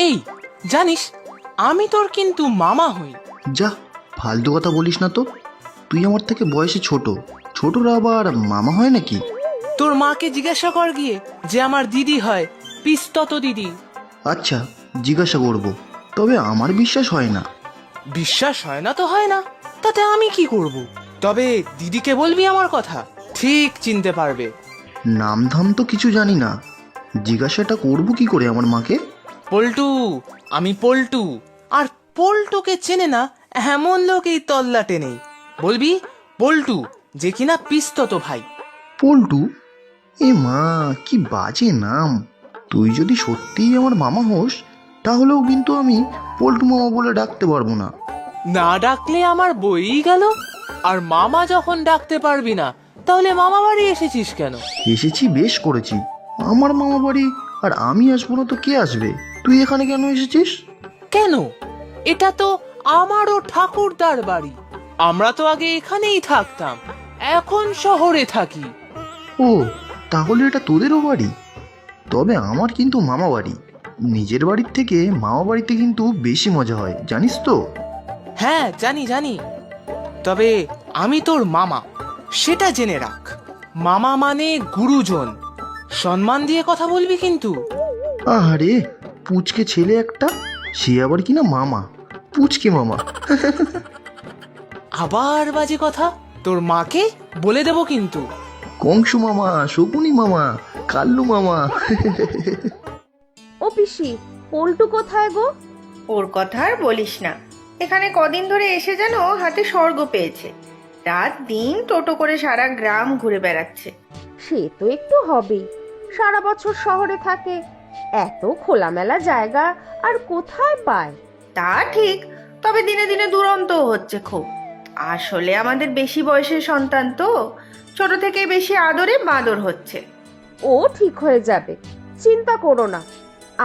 এই জানিস, আমি তোর কিন্তু মামা হই। যা, ফালতু কথা বলিস না তো। তুই আমার থেকে বয়সে ছোট, ছোটরা আবার মামা হয় নাকি? তোর মাকে জিজ্ঞাসা কর গিয়ে যে আমার দিদি হয়, পিস্তত দিদি। আচ্ছা, জিজ্ঞাসা করব, তবে আমার বিশ্বাস হয় না। বিশ্বাস হয় না তো হয় না, তাতে আমি কি করব? তবে দিদিকে বলবি আমার কথা, ঠিক চিনতে পারবে। নাম ধাম তো কিছু জানি না, জিজ্ঞাসাটা করব কি করে আমার মাকে? পল্টু, আমি পল্টু। আর পল্টুকে চেনে না এমন লোক এই তল্লাটে নেই। বলবি পল্টু, যে কিনা পিস্তত ভাই। পল্টু? এ মা, কি বাজে নাম! তুই যদি সত্যিই আমার মামা হোস, তাহলেও কিন্তু আমি পল্টু মামা বলে ডাকতে পারবো না। না ডাকলে আমার বইই গেল। আর মামা যখন ডাকতে পারবি না, তাহলে মামা বাড়ি এসেছিস কেন? এসেছি বেশ করেছি, আমার মামা বাড়ি আর আমি আসবো না তো কে আসবে? তুই এখানে কেন এসেছিস? কেন? এটা তো আমারও ঠাকুরদার বাড়ি। আমরা তো আগে এখানেই থাকতাম, এখন শহরে থাকি। ও, তাহলে এটা তোদেরও বাড়ি? তবে আমার কিন্তু মামা বাড়ি। নিজের বাড়ির থেকে মামা বাড়িতে কিন্তু বেশি মজা হয়, জানিস তো? হ্যাঁ জানি জানি, তবে আমি তোর মামা, সেটা জেনে রাখ। মামা মানে গুরুজন, সম্মান দিয়ে কথা বলবি কিন্তু। আরে, পুচকে ছেলে একটা, সে আবার কিনা মামা, পুচকে মামা। আবার বাজে কথা, তোর মাকে বলে দেব কিন্তু। কংসু মামা, শকুনি মামা, কাল্লু মামা। ও পিসি, পল্টু কোথায় গো? ওর কথা আর বলিস না। এখানে কদিন ধরে এসে যেন হাতে স্বর্গ পেয়েছে। রাত দিন টোটো করে সারা গ্রাম ঘুরে বেড়াচ্ছে। সে তো একটু হবেই, সারা বছর শহরে থাকে, এত খোলামেলা জায়গা আর কোথায় পায়? তা ঠিক, তবে দিনে দিনে দুরন্তও হচ্ছে খুব। আসলে আমাদের বেশি বয়সের সন্তান তো, ছোট থেকে বেশি আদরে বাঁদর হচ্ছে। ও ঠিক হয়ে যাবে, চিন্তা করো না।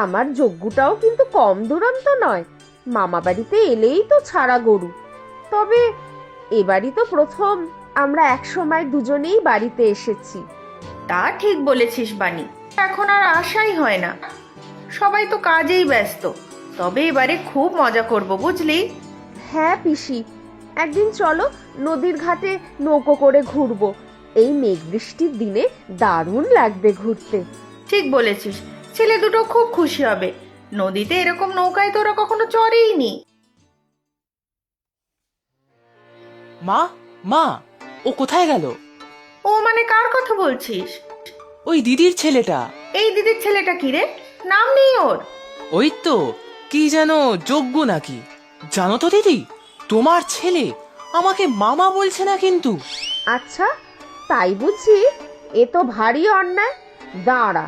আমার যজ্ঞটাও কিন্তু কম দুরন্ত নয়, মামা বাড়িতে এলেই তো ছাড়া গরু। তবে এবারই তো প্রথম আমরা একসময় দুজনেই বাড়িতে এসেছি। তা ঠিক বলেছিস বানি, এখন আর আশাই হয় না। সবাই তো কাজেই ব্যস্ত। তবে এবারে খুব মজা করব, বুঝলি? হ্যাঁ পিসি, একদিন চলো নদীর ঘাটে নৌকো করে ঘুরবো। এই মেঘ বৃষ্টির দিনে দারুণ লাগবে ঘুরতে। ঠিক বলেছিস, ছেলে দুটো খুব খুশি হবে। নদীতে এরকম নৌকায় তো ওরা কখনো চড়েইনি। মা, মা, ও কোথায় গেল? ও মানে কার কথা বলছিস? ওই দিদির ছেলেটা। এই দিদির ছেলেটা কি রে? নাম নেই ওর? ওই তো, কি যেন যজ্ঞ নাকি। জানো তো দিদি, তোমার ছেলে আমাকে মামা বলছে না কিন্তু। আচ্ছা, তাই বুঝি? এ তো ভারী অন্যায়। দাঁড়া,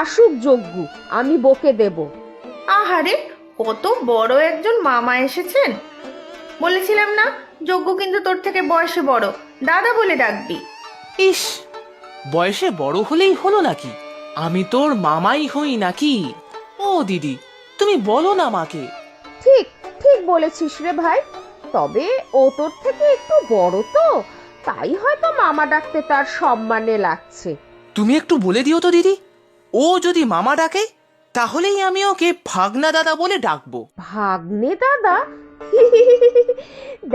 আসুক যজ্ঞ, আমি বকে দেব। আহারে, কত বড় একজন মামা এসেছেন। বলেছিলাম না, যজ্ঞ কিন্তু তোর থেকে বয়সে বড়, দাদা বলে ডাকবি। ইস, বয়সে বড় হলেই হলো নাকি? আমি তোর মামাই হই নাকি? ও দিদি, তুমি বলো না মাকে। ঠিক ঠিক বলেছিস রে ভাই। তবে ও তোর থেকে একটু বড় তো, তাই হয়তো মামা ডাকতে তার সম্মানে লাগছে। তুমি একটু বলে দিও তো দিদি, ও যদি মামা ডাকে তাহলেই আমি ওকে ভাগনা দাদা বলে ডাকবো। ভাগ্নে দাদা?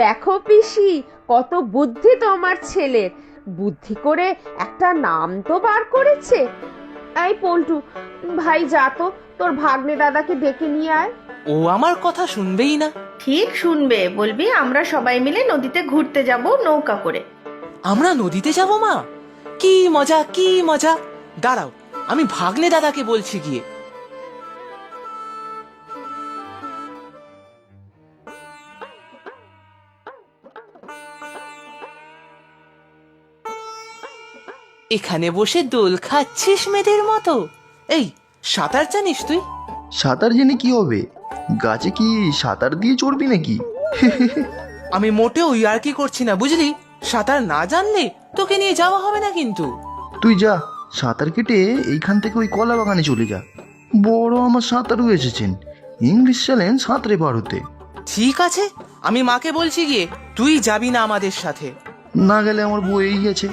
দেখো পিসি, কত বুদ্ধি তোমার ছেলের। বুদ্ধি করে একটা নাম তো বার করেছে। এই পল্টু, ভাই যা তো, তোর ভাগ্নে দাদাকে ডেকে নিয়ে আয়। ও আমার কথা শুনবেই না। ঠিক শুনবে, বলবি আমরা সবাই মিলে নদীতে ঘুরতে যাব নৌকা করে। আমরা নদীতে যাব মা? কি মজা, কি মজা! দাঁড়াও, আমি ভাগ্নে দাদাকে বলছি গিয়ে। এখানে বসে দোল খাচ্ছিস মেয়েদের মতো? এই, সাঁতার জানিস তুই? সাঁতার জেনে কি হবে? গাছে কি সাঁতার দিয়ে চড়বি নাকি? আমি মোটেও ইয়ার্কি করছি না, বুঝলি? সাঁতার না জানলে তোকে নিয়ে যাওয়া হবে না কিন্তু। তুই যা, সাঁতার কেটে এইখান থেকে ওই কলা বাগানে চলে যা। বড় আমার সাঁতারু এসেছেন, ইংলিশ চ্যালেঞ্জ সাঁতরে পার হতে। ঠিক আছে, আমি মাকে বলছি গিয়ে, তুই যাবি না আমাদের সাথে। না গেলে আমার বউ এই গেছে,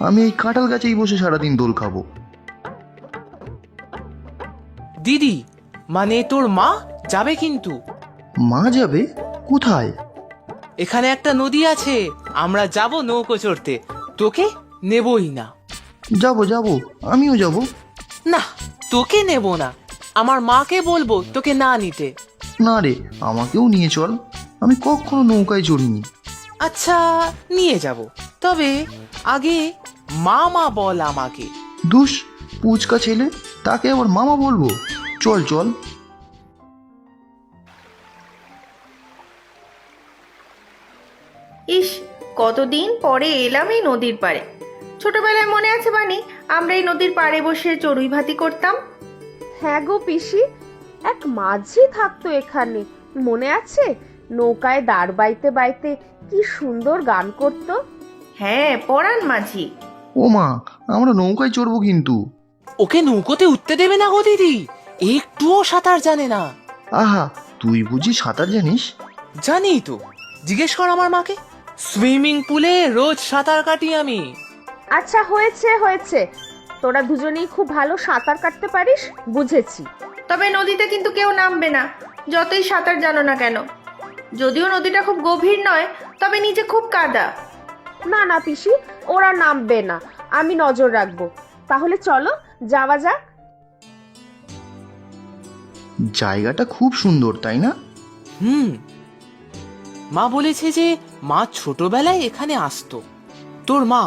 আমি এই কাঁঠাল গাছেই বসে সারাদিন দোল খাবো। দিদি, মানে তোর মা যাবে কিন্তু। মা যাবে কোথায়? এখানে একটা নদী আছে, আমরা যাব নৌকো চড়তে, তোকে নেবই না। যাব যাব, আমিও যাব। না, তোকে নেব না, আমার মাকে বলবো তোকে না নিতে। না রে, আমাকেও নিয়ে চল, আমি কখনো নৌকায় চড়িনি। আচ্ছা, নিয়ে যাব, তবে আগে মামা বল আমাকে। দুস, পুচকা ছেলে, তাকে আবার মামা বলবো? চল চল। ইস, কতদিন পরে এলাম এই নদীর পাড়ে। ছোটবেলায় মনে আছে বানি, আমরা এই নদীর পাড়ে বসে চড়ুই ভাতি করতাম। হ্যাঁ গো পিসি, এক মাঝি থাকতো এখানে, মনে আছে? নৌকায় দাঁড় বাইতে বাইতে কি সুন্দর গান করতো। হ্যাঁ, পরাণ মাঝি। ও মা, আমরা নৌকায় চড়বো কিন্তু। ওকে নৌকোতে উঠতে দেবে না গো দিদি, একটুও সাঁতার জানে না। আহা, তুই বুঝি সাঁতার জানিস? জানি তো, জিজ্ঞেস কর আমার মাকে। সুইমিং পুলে রোজ সাঁতার কাটি আমি। আচ্ছা হয়েছে হয়েছে, তোরা দুজনেই খুব ভালো সাঁতার কাটতে পারিস, বুঝেছি। তবে নদীতে কিন্তু কেউ নামবে না, যতই সাঁতার জানো না কেন। যদিও নদীটা খুব গভীর নয়, তবে নিচে খুব কাদা। না না পিসি, ওরা নামবে না, আমি নজর রাখবো। তাহলে চলো যাওয়া যাক। জায়গাটা খুব সুন্দর, তাই না? মা বলেছে যে মা ছোটবেলায় এখানে আসতো। তোর মা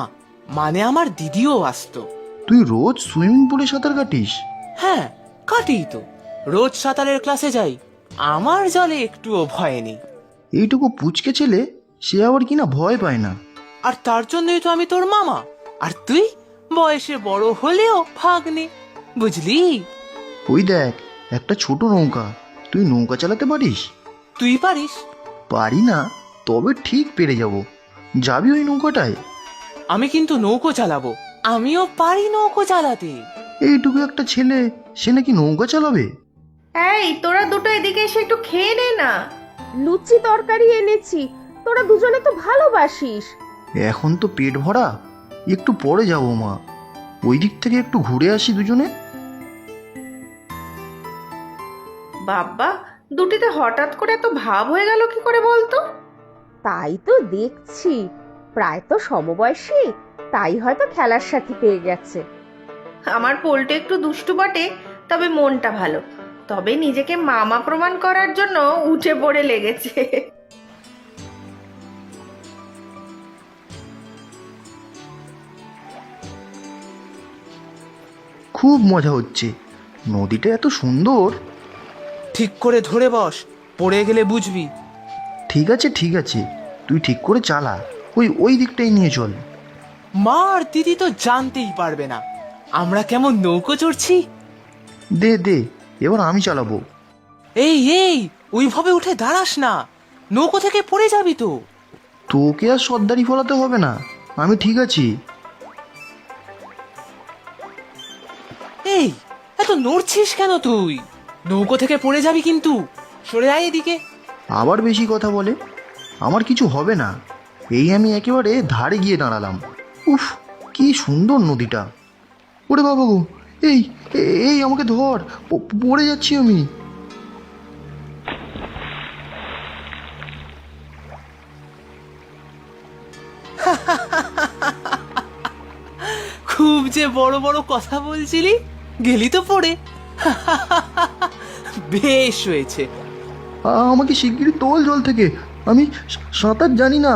মানে আমার দিদিও আসতো। তুই রোজ সুইমিং পুলে সাঁতার কাটিস? হ্যাঁ, কাটি তো, রোজ সাঁতারের ক্লাসে যাই, আমার জলে একটুও ভয় নেই। এইটুকু পুচকে ছেলে, সে আবার কিনা ভয় পায় না। আর তার জন্যই তো আমি তোর মামা, আর তুই বয়সে বড় হলেও ভাগ্নে, বুঝলি? ওই দেখ, একটা ছোট নৌকা, তুই নৌকা চালাতে পারিস? তুই পারিস? পারি না, তবে ঠিক পেরে যাব। যাবি ওই নৌকাটায়? আমি কিন্তু নৌকো চালাবো, আমিও পারি নৌকো চালাতে। এইটুকু একটা ছেলে, সে নাকি নৌকা চালাবে? এই, তোরা দুটো এদিকে এসে একটু খেয়ে নে না। লুচি তরকারি এনেছি, তোরা দুজনে তো ভালোবাসিস। এখন তো পেট ভরা, একটু পরে যাব মা। ওই দিক থেকে একটু ঘুরে আসি দুজনে। বাবা, দুটিতে হঠাৎ করে এত ভাব হয়ে গেল কি করে বলতো? তাই তো দেখছি, প্রায় তো সমবয়সী, তাই হয়তো খেলার সাথী পেয়ে গেছে। আমার পোলটে একটু দুষ্টু বটে, তবে মনটা ভালো। তবে নিজেকে মামা প্রমাণ করার জন্য উঠে পড়ে লেগেছে। খুব মজা হচ্ছে, নদীটা এত সুন্দর। ঠিক করে ধরে বস, পড়ে গেলে বুঝবি। ঠিক আছে ঠিক আছে, তুই ঠিক করে চালা, ওই ওই দিকটাই নিয়ে চল। মা আর দিদি তো জানতেই পারবে না আমরা কেমন নৌকো চড়ছি। দে দে, এবার আমি চালাবো। এই এই, ওইভাবে উঠে দাঁড়াস না, নৌকো থেকে পড়ে যাবি তো। তোকে আর সর্দারি ফলাতে হবে না, আমি ঠিক আছি। এই, এত নড়ছিস কেন তুই? নৌকো থেকে পড়ে যাবি কিন্তু, সরে আয় এদিকে। আবার বেশি কথা বলে, আমার কিছু হবে না। এই আমি একেবারে ধারে গিয়ে দাঁড়ালাম। উফ, কি সুন্দর নদীটা। ওরে বাবা গো, এই এই আমাকে ধর, পড়ে যাচ্ছি আমি। খুব যে বড় বড় কথা বলছিলি, গেলি তো পড়ে। বেশ হয়েছে। আমাকে শিগগিরই তোল জল থেকে, আমি সাঁতার জানি না।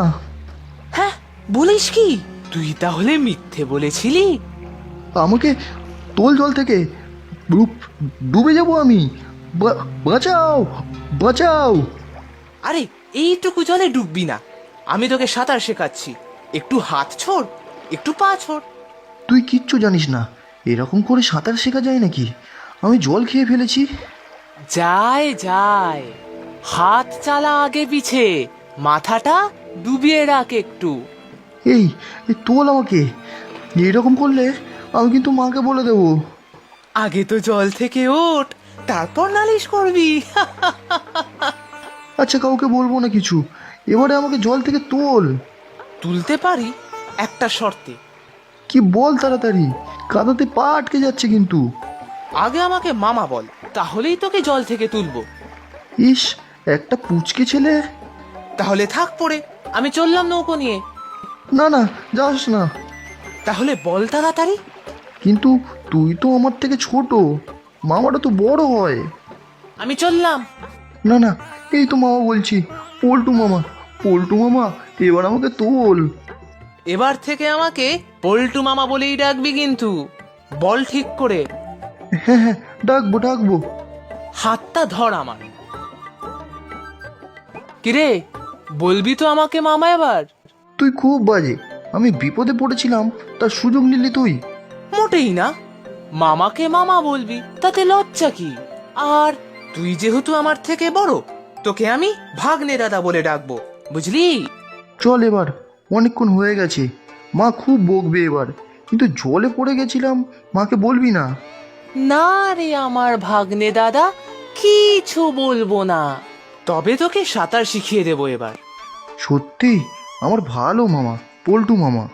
হ্যাঁ, বলিস কি? তুই তাহলে মিথ্যে বলেছিলি? আমাকে তোল জল থেকে, ডুবে যাব আমি। বাঁচাও বাঁচাও। আরে, এইটুকু জলে ডুববি না, আমি তোকে সাঁতার শেখাচ্ছি। একটু হাত ছোড়, একটু পা ছোড়। তুই কিচ্ছু জানিস না, এরকম করে সাঁতার শেখা যায় নাকি? আমি জল খেয়ে ফেলেছি। যায় যায়, হাত চালা আগে পিছে, মাথাটা ডুবিয়ে রাখ একটু। এই এই তোল আমাকে, এরকম করলে আমি কিন্তু মাকে বলে দেবো। আগে তো জল থেকে ওঠ, তারপর নালিশ করবি। আচ্ছা, কাউকে বলবো না কিছু, এবারে আমাকে জল থেকে তোল। তুলতে পারি, একটা শর্তে। কি বল তাড়াতাড়ি, কাদাতে পা আটকে যাচ্ছে কিন্তু। আগে আমাকে মামা বল, তাহলেই তোকে জল থেকে তুলবো। ইস, একটা পুচকে ছেলে। তাহলে থাক পড়ে, আমি চললাম নৌকো নিয়ে। না না, যাস না। তাহলে বল তাড়াতাড়ি। কিন্তু তুই তো আমার থেকে ছোট, মামাটা তো বড় হয়। আমি চললাম। না না, এই তো মামা বলছি, পল্টু মামা, পল্টু মামা, এবার আমাকে তোল। এবার থেকে আমাকে পল্টু মামা বলেই ডাকবি কিন্তু, বল ঠিক করে। হ্যাঁ হ্যাঁ, ডাকবো ডাকবো। হাতটা ধর আমার। কিরে, বলবি তো আমাকে মামা এবার? তুই খুব বাজে, আমি বিপদে পড়েছিলাম, তার সুযোগ নিলি তুই। মোটেই না, মামাকে মামা বলবি, তাতে লজ্জা কি? আর তুই যেহেতু আমার থেকে বড়, তোকে আমি ভাগ্নে দাদা বলে ডাকবো, বুঝলি? চল এবার, অনেকক্ষণ হয়ে গেছে, মা খুব বকবে এবার। কিন্তু জলে পড়ে গেছিলাম, মাকে বলবি না। না রে আমার ভাগ্নে দাদা, কিছু বলবো না। তবে তোকে সাঁতার শিখিয়ে দেবো এবার। সত্যি, আমার ভালো মামা, পল্টু মামা।